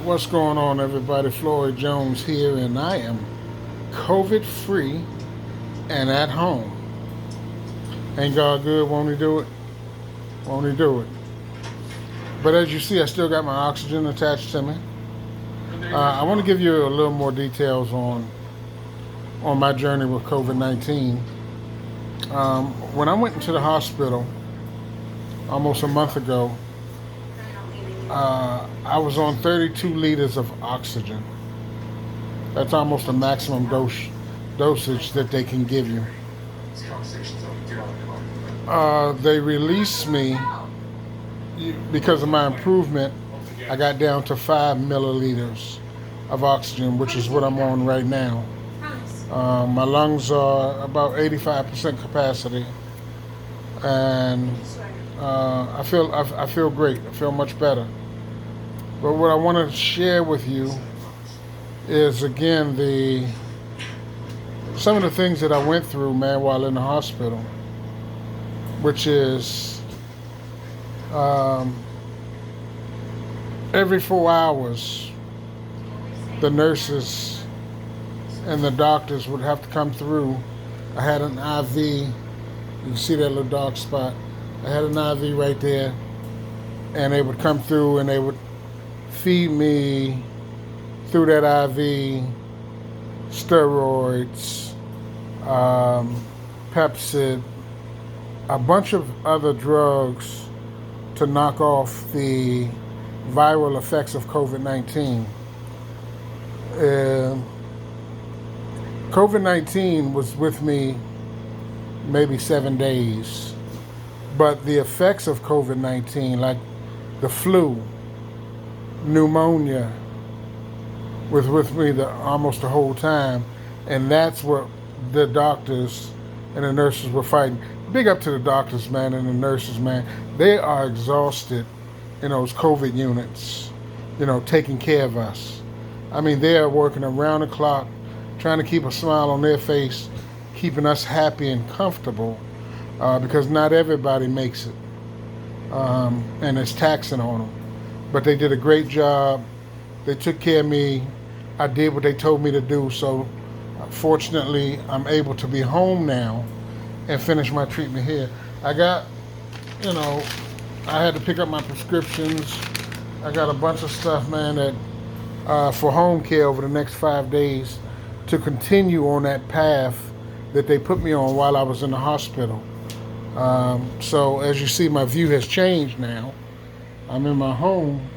What's going on, everybody? Floyd Jones here, and I am COVID free and at home. Ain't God good? Won't He do it? Won't He do it? But as you see, I still got my oxygen attached to me. I want to give you a little more details on my journey with COVID-19. When I went into the hospital almost a month ago, I was on 32 liters of oxygen. That's almost the maximum dosage that they can give you. They released me because of my improvement. I got down to 5 milliliters of oxygen, which is what I'm on right now. My lungs are about 85% capacity, and I feel great. I feel much better. But what I want to share with you is, again, some of the things that I went through, man, while in the hospital, which is every 4 hours, the nurses and the doctors would have to come through. I had an IV. You can see that little dark spot. I had an IV right there, and they would come through and they would feed me through that IV steroids, Pepsid, a bunch of other drugs to knock off the viral effects of COVID-19. COVID-19 was with me maybe 7 days, but the effects of COVID-19, like the flu, pneumonia, was with me almost the whole time, and that's what the doctors and the nurses were fighting. Big up to the doctors, man, and the nurses, man. They are exhausted in those COVID units, taking care of us. I mean, they are working around the clock, trying to keep a smile on their face, keeping us happy and comfortable, because not everybody makes it, and it's taxing on them. But they did a great job. They took care of me. I did what they told me to do. So fortunately, I'm able to be home now and finish my treatment here. I got, I had to pick up my prescriptions. I got a bunch of stuff, man, that for home care over the next 5 days to continue on that path that they put me on while I was in the hospital. So as you see, my view has changed now. I'm in my home.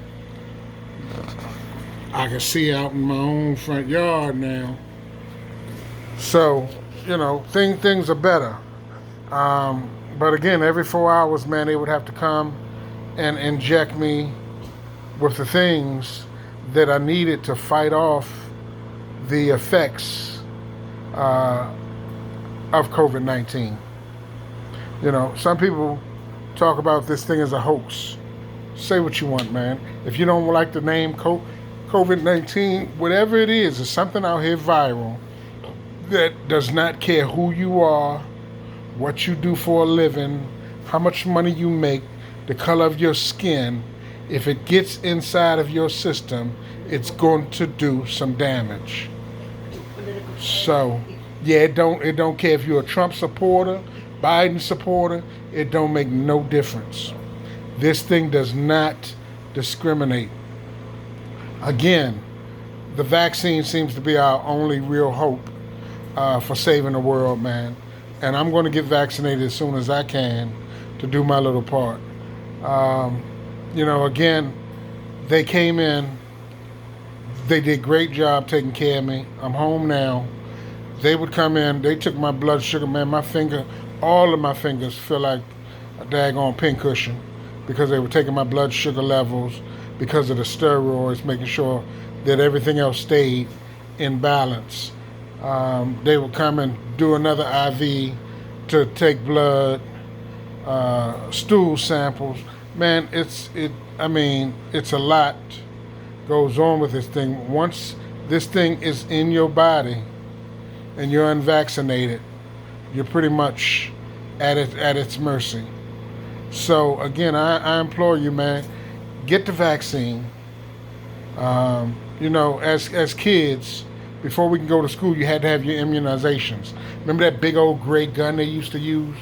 I can see out in my own front yard now. So, things are better. But again, every 4 hours, man, they would have to come and inject me with the things that I needed to fight off the effects of COVID-19. Some people talk about this thing as a hoax. Say what you want, man. If you don't like the name COVID-19, whatever it is, it's something out here viral that does not care who you are, what you do for a living, how much money you make, the color of your skin. If it gets inside of your system, it's going to do some damage. So, yeah, it don't care if you're a Trump supporter, Biden supporter, it don't make no difference. This thing does not discriminate. Again, the vaccine seems to be our only real hope for saving the world, man. And I'm going to get vaccinated as soon as I can to do my little part. Again, they came in. They did a great job taking care of me. I'm home now. They would come in. They took my blood sugar, man. All of my fingers feel like a daggone pincushion because they were taking my blood sugar levels because of the steroids, making sure that everything else stayed in balance. They would come and do another IV to take blood, stool samples. Man, it's a lot goes on with this thing. Once this thing is in your body and you're unvaccinated, you're pretty much at its mercy. So again, I implore you, man, get the vaccine. As kids, before we can go to school, you had to have your immunizations. Remember that big old gray gun they used to use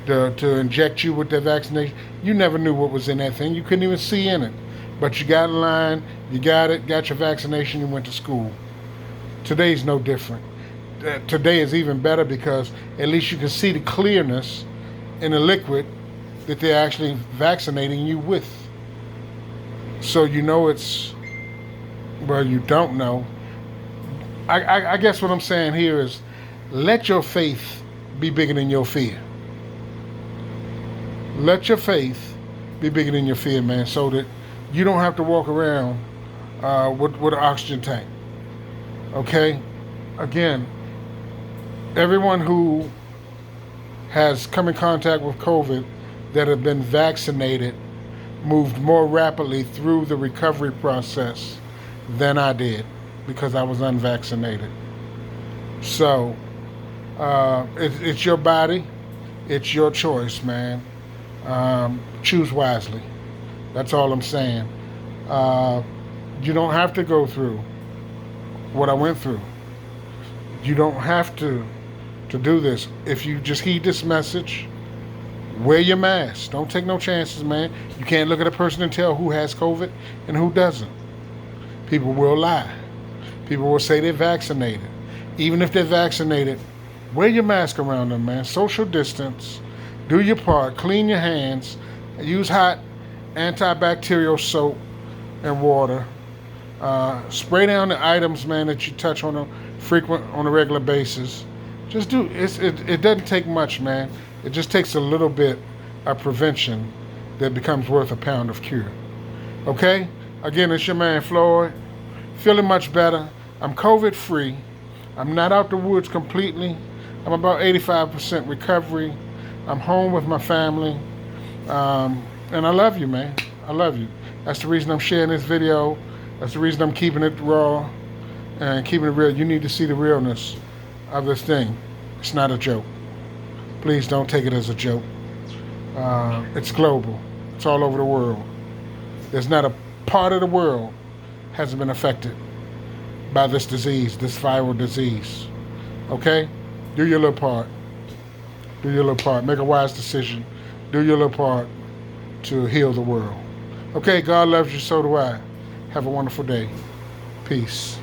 to inject you with that vaccination? You never knew what was in that thing. You couldn't even see in it. But you got in line, you got it, got your vaccination, you went to school. Today's no different. Today is even better because at least you can see the clearness in the liquid that they're actually vaccinating you with. So you know you don't know. I guess what I'm saying here is let your faith be bigger than your fear. Let your faith be bigger than your fear, man, so that you don't have to walk around with an oxygen tank. Okay? Again, everyone who has come in contact with COVID that have been vaccinated moved more rapidly through the recovery process than I did because I was unvaccinated. So, it's your body, it's your choice, man. Choose wisely. That's all I'm saying. You don't have to go through what I went through. You don't have to do this. If you just heed this message, wear your mask. Don't take no chances, man. You can't look at a person and tell who has COVID and who doesn't. People will lie. People will say they're vaccinated. Even if they're vaccinated, wear your mask around them, man. Social distance. Do your part. Clean your hands. Use hot antibacterial soap and water. Spray down the items, man, that you touch on a regular basis. Just do it doesn't take much, man. It just takes a little bit of prevention that becomes worth a pound of cure. Okay? Again, it's your man Floyd. Feeling much better. I'm COVID free. I'm not out the woods completely. I'm about 85% recovery. I'm home with my family. And I love you, man. I love you. That's the reason I'm sharing this video. That's the reason I'm keeping it raw and keeping it real. You need to see the realness of this thing. It's not a joke. Please don't take it as a joke. It's global. It's all over the world. There's not a part of the world hasn't been affected by this disease, this viral disease. Okay? Do your little part. Do your little part. Make a wise decision. Do your little part to heal the world. Okay, God loves you, so do I. Have a wonderful day. Peace.